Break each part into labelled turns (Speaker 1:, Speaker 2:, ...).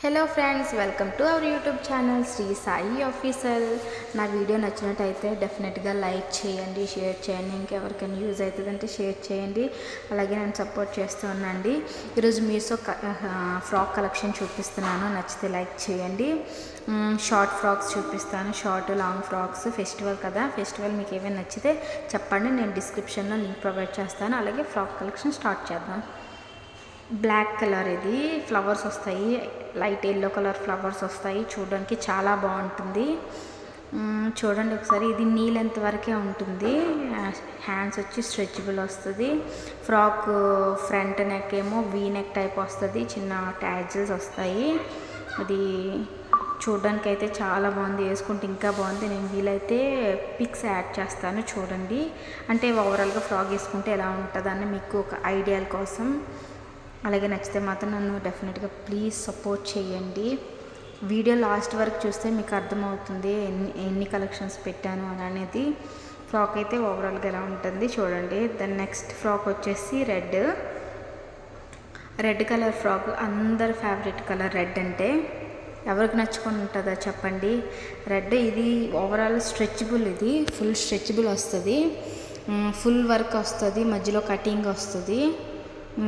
Speaker 1: Hello friends, welcome to our YouTube channel Shri Sai officer. నా video నచ్చినట్టయితే డెఫినెట్గా లైక్ చేయండి, షేర్ చేయండి. ఇంకెవరికైనా యూజ్ అవుతుందంటే షేర్ చేయండి. అలాగే నేను సపోర్ట్ చేస్తూ ఉన్నాండి. ఈరోజు మీషో ఫ్రాక్ కలెక్షన్ చూపిస్తున్నాను, నచ్చితే లైక్ చేయండి. షార్ట్ ఫ్రాక్స్ చూపిస్తాను, షార్ట్ లాంగ్ ఫ్రాక్స్. ఫెస్టివల్ కదా, ఫెస్టివల్ మీకు ఏమైనా నచ్చితే చెప్పండి, నేను డిస్క్రిప్షన్లో లింక్ ప్రొవైడ్ చేస్తాను. అలాగే ఫ్రాక్ కలెక్షన్ స్టార్ట్ చేద్దాం. బ్లాక్ కలర్, ఇది ఫ్లవర్స్ వస్తాయి, లైట్ ఎల్లో కలర్ ఫ్లవర్స్ వస్తాయి. చూడడానికి చాలా బాగుంటుంది. చూడండి ఒకసారి. ఇది నీ లెంత్ వరకే ఉంటుంది. హ్యాండ్స్ వచ్చి స్ట్రెచబుల్ వస్తుంది. ఫ్రాక్ ఫ్రంట్ నెక్ ఏమో వీ నెక్ టైప్ వస్తుంది, చిన్న ట్యాజిల్స్ వస్తాయి. అది చూడడానికి అయితే చాలా బాగుంది, వేసుకుంటే ఇంకా బాగుంది. నేను వీలైతే పిక్స్ యాడ్ చేస్తాను చూడండి. అంటే ఓవరాల్గా ఫ్రాక్ వేసుకుంటే ఎలా ఉంటుందని మీకు ఒక ఐడియా కోసం. అలాగే నచ్చితే మాత్రం నన్ను డెఫినెట్గా ప్లీజ్ సపోర్ట్ చేయండి. వీడియో లాస్ట్ వరకు చూస్తే మీకు అర్థమవుతుంది ఎన్ని కలెక్షన్స్ పెట్టాను అని అనేది. ఫ్రాక్ అయితే ఓవరాల్గా ఎలా ఉంటుంది చూడండి. దాని నెక్స్ట్ ఫ్రాక్ వచ్చేసి రెడ్ కలర్ ఫ్రాక్. అందరి ఫేవరెట్ కలర్ రెడ్. అంటే ఎవరికి నచ్చుకొని ఉంటుందో చెప్పండి. రెడ్ ఇది ఓవరాల్ స్ట్రెచబుల్, ఇది ఫుల్ స్ట్రెచబుల్ వస్తుంది, ఫుల్ వర్క్ వస్తుంది, మధ్యలో కటింగ్ వస్తుంది.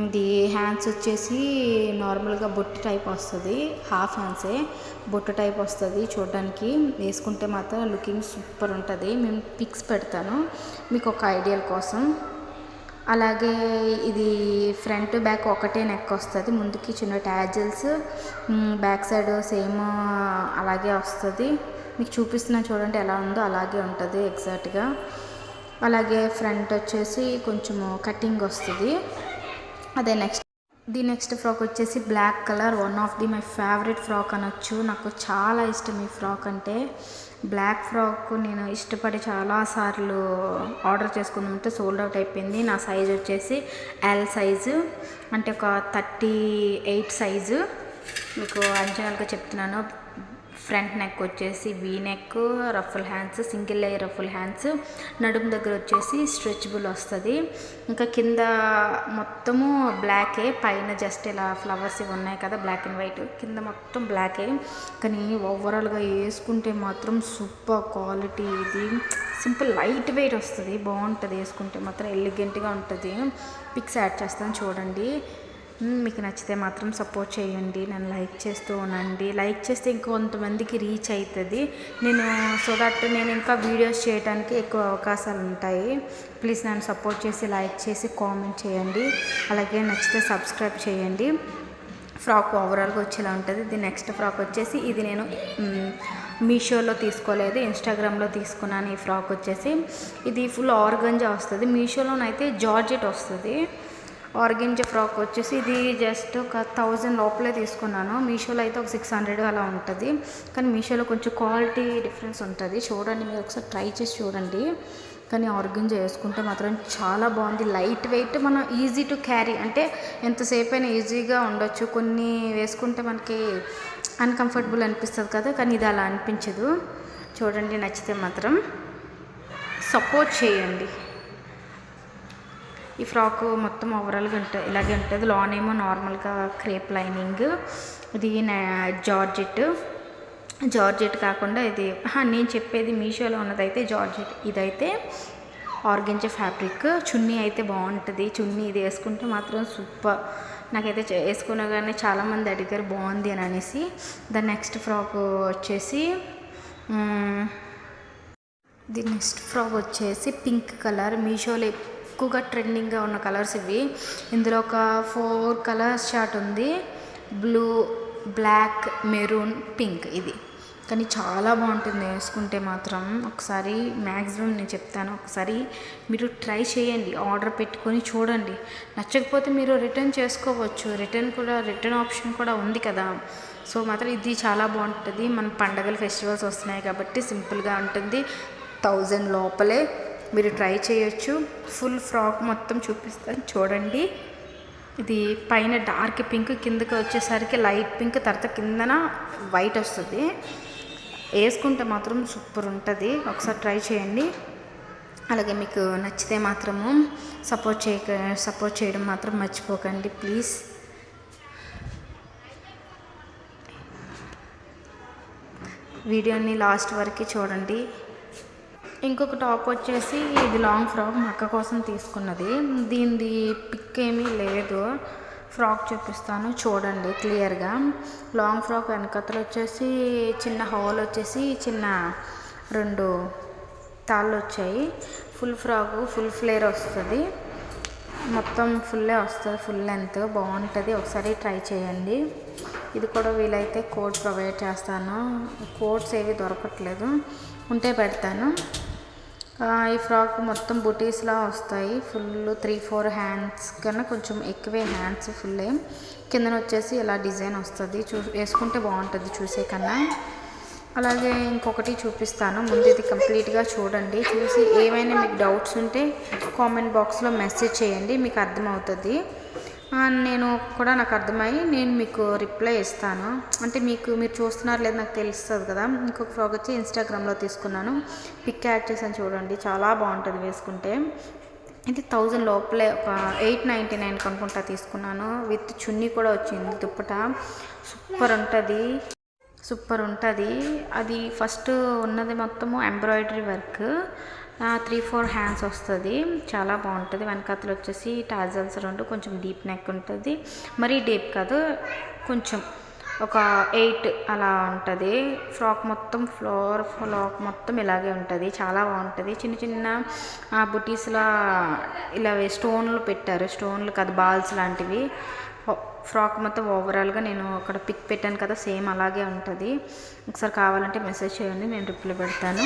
Speaker 1: ఇది హ్యాండ్స్ వచ్చేసి నార్మల్గా బొట్టు టైప్ వస్తుంది, హాఫ్ హ్యాండ్సే బొట్టు టైప్ వస్తుంది. చూడడానికి వేసుకుంటే మాత్రం లుకింగ్ సూపర్ ఉంటుంది. మేము పిక్స్ పెడతాను మీకు ఒక ఐడియా కోసం. అలాగే ఇది ఫ్రంట్ బ్యాక్ ఒకటే నెక్ వస్తుంది, ముందుకి చిన్న ట్యాజిల్స్, బ్యాక్ సైడ్ సేమ్ అలాగే వస్తుంది. మీకు చూపిస్తున్నా చూడండి ఎలా ఉందో అలాగే ఉంటుంది ఎగ్జాక్ట్గా. అలాగే ఫ్రంట్ వచ్చేసి కొంచెము కటింగ్ వస్తుంది. అదే నెక్స్ట్ ఫ్రాక్ వచ్చేసి black colour. One of the my favourite frock అనొచ్చు. నాకు చాలా ఇష్టం ఈ ఫ్రాక్ అంటే. బ్లాక్ ఫ్రాక్ నేను ఇష్టపడి చాలాసార్లు ఆర్డర్ చేసుకుందామంటే సోల్డ్ అవుట్ అయిపోయింది. నా సైజ్ వచ్చేసి ఎల్ సైజు, అంటే ఒక 38 సైజు. మీకు అంచనాలుగా చెప్తున్నాను. ఫ్రంట్ నెక్ వచ్చేసి V neck, ruffle hands, single layer ruffle hands. నడుము దగ్గర వచ్చేసి స్ట్రెచబుల్ వస్తుంది. ఇంకా కింద మొత్తము బ్లాకే, పైన జస్ట్ ఇలా ఫ్లవర్స్ ఇవి ఉన్నాయి కదా బ్లాక్ అండ్ వైట్, కింద మొత్తం బ్లాకే. కానీ ఓవరాల్గా వేసుకుంటే మాత్రం సూపర్ క్వాలిటీ. ఇది సింపుల్ లైట్ వెయిట్ వస్తుంది, బాగుంటుంది. వేసుకుంటే మాత్రం ఎలిగెంట్గా ఉంటుంది. పిక్స్ యాడ్ చేస్తాను చూడండి. మీకు నచ్చితే మాత్రం సపోర్ట్ చేయండి, నన్ను లైక్ చేస్తూ ఉండండి. లైక్ చేస్తే ఇంకొంతమందికి రీచ్ అవుతుంది నేను, సో దట్ నేను ఇంకా వీడియోస్ చేయడానికి ఎక్కువ అవకాశాలు ఉంటాయి. ప్లీజ్ నన్ను సపోర్ట్ చేసి లైక్ చేసి కామెంట్ చేయండి. అలాగే నచ్చితే సబ్స్క్రైబ్ చేయండి. ఫ్రాక్ ఓవరాల్గా వచ్చేలా ఉంటుంది. ఇది నెక్స్ట్ ఫ్రాక్ వచ్చేసి, ఇది నేను మీషోలో తీసుకోలేదు, ఇన్స్టాగ్రామ్లో తీసుకున్నాను. ఈ ఫ్రాక్ వచ్చేసి ఇది ఫుల్ ఆర్గంజా వస్తుంది. మీషోలోనైతే జార్జెట్ వస్తుంది. ఆర్గెంజా ఫ్రాక్ వచ్చేసి ఇది జస్ట్ ఒక 1000 లోపలే తీసుకున్నాను. మీషోలో అయితే ఒక 600 అలా ఉంటుంది. కానీ మీషోలో కొంచెం క్వాలిటీ డిఫరెన్స్ ఉంటుంది. చూడండి, మీరు ఒకసారి ట్రై చేసి చూడండి. కానీ ఆర్గెంజా వేసుకుంటే మాత్రం చాలా బాగుంది. లైట్ వెయిట్, మనం ఈజీ టు క్యారీ, అంటే ఎంతసేపు అయినా ఈజీగా ఉండొచ్చు. కొన్ని వేసుకుంటే మనకి అన్కంఫర్టబుల్ అనిపిస్తుంది కదా, కానీ ఇది అలా అనిపించదు. చూడండి, నచ్చితే మాత్రం సపోర్ట్ చేయండి. ఈ ఫ్రాక్ మొత్తం ఓవరాల్గా ఉంటుంది, ఇలాగే ఉంటుంది. లాన్ ఏమో నార్మల్గా క్రేప్ లైనింగ్. ఇది జార్జెట్ కాకుండా ఇది నేను చెప్పేది మీషోలో ఉన్నదైతే జార్జెట్, ఇదైతే ఆర్గెంజా ఫ్యాబ్రిక్. చున్నీ అయితే బాగుంటుంది. చున్నీ ఇది వేసుకుంటే మాత్రం సూపర్. నాకైతే వేసుకునగానే చాలామంది అడిగారు బాగుంది అని అనేసి. దాని నెక్స్ట్ ఫ్రాక్ వచ్చేసి పింక్ కలర్. మీషోలో ఎక్కువగా ట్రెండింగ్గా ఉన్న కలర్స్ ఇవి. ఇందులో ఒక 4 కలర్స్ చార్ట్ ఉంది, బ్లూ, బ్లాక్, మెరూన్, పింక్. ఇది కానీ చాలా బాగుంటుంది వేసుకుంటే మాత్రం. ఒకసారి మ్యాక్సిమం నేను చెప్తాను, ఒకసారి మీరు ట్రై చేయండి, ఆర్డర్ పెట్టుకొని చూడండి. నచ్చకపోతే మీరు రిటర్న్ చేసుకోవచ్చు. రిటర్న్ ఆప్షన్ కూడా ఉంది కదా. సో మాత్రం ఇది చాలా బాగుంటుంది. మన పండగలు ఫెస్టివల్స్ వస్తున్నాయి కాబట్టి సింపుల్గా ఉంటుంది. 1000 లోపలే మీరు ట్రై చేయొచ్చు. ఫుల్ ఫ్రాక్ మొత్తం చూపిస్తాను చూడండి. ఇది పైన డార్క్ పింక్, కిందకి వచ్చేసరికి లైట్ పింక్, తర్వాత కిందన వైట్ వస్తుంది. వేసుకుంటే మాత్రం సూపర్ ఉంటుంది. ఒకసారి ట్రై చేయండి. అలాగే మీకు నచ్చితే మాత్రము సపోర్ట్ చేయడం మాత్రం మర్చిపోకండి ప్లీజ్. వీడియోని లాస్ట్ వరకు చూడండి. ఇంకొక టాప్ వచ్చేసి ఇది లాంగ్ ఫ్రాక్ మా అక్క కోసం తీసుకున్నది. దీనిది పిక్ ఏమీ లేదు, ఫ్రాక్ చూపిస్తాను చూడండి క్లియర్గా. లాంగ్ ఫ్రాక్ వెనకతలు వచ్చేసి చిన్న హాల్ వచ్చేసి చిన్న 2 తాళ్ళు వచ్చాయి. ఫుల్ ఫ్రాకు ఫుల్ ఫ్లేర్ వస్తుంది, మొత్తం ఫుల్లే వస్తుంది, ఫుల్ లెంత్ బాగుంటుంది. ఒకసారి ట్రై చేయండి. ఇది కూడా వీలైతే కోడ్ ప్రొవైడ్ చేస్తాను. కోడ్స్ ఏవి దొరకట్లేదు, ఉంటే పెడతాను. ఈ ఫ్రాక్ మొత్తం బుటీస్లా వస్తాయి. ఫుల్ 3-4 హ్యాండ్స్ కన్నా కొంచెం ఎక్కువే హ్యాండ్స్ ఫుల్లే. కిందన వచ్చేసి ఇలా డిజైన్ వస్తుంది, వేసుకుంటే బాగుంటుంది చూసే కన్నా. అలాగే ఇంకొకటి చూపిస్తాను, ముందు ఇది కంప్లీట్గా చూడండి. చూసి ఏమైనా మీకు డౌట్స్ ఉంటే కామెంట్ బాక్స్లో మెసేజ్ చేయండి, మీకు అర్థమవుతుంది. నేను కూడా నాకు అర్థమయ్యి నేను మీకు రిప్లై ఇస్తాను. అంటే మీరు చూస్తున్నారు లేదు నాకు తెలుస్తుంది కదా. ఇంకొక ఫ్రాక్ వచ్చి ఇన్స్టాగ్రామ్లో తీసుకున్నాను, పిక్ యాడ్ చేసాను చూడండి, చాలా బాగుంటుంది వేసుకుంటే. ఇది 1000 లోపలే, ఒక 899 అనుకుంటా తీసుకున్నాను. విత్ చున్నీ కూడా వచ్చింది, దుప్పట సూపర్ ఉంటుంది. అది ఫస్ట్ ఉన్నది మొత్తము ఎంబ్రాయిడరీ వర్క్, 3-4 హ్యాండ్స్ వస్తుంది, చాలా బాగుంటుంది. వెనకాతలు వచ్చేసి టాజల్స్ 2, కొంచెం డీప్ నెక్ ఉంటుంది, మరీ డీప్ కాదు, కొంచెం ఒక 8 అలా ఉంటుంది. ఫ్రాక్ మొత్తం ఫ్రాక్ మొత్తం ఇలాగే ఉంటుంది, చాలా బాగుంటుంది. చిన్న చిన్న బుటీస్లా ఇలా స్టోన్లు పెట్టారు, స్టోన్లు కాదు బాల్స్ లాంటివి. ఫ్రాక్ మొత్తం ఓవరాల్గా నేను అక్కడ పిక్ పెట్టాను కదా, సేమ్ అలాగే ఉంటుంది. ఒకసారి కావాలంటే మెసేజ్ చేయండి, నేను రిప్లై పెడతాను.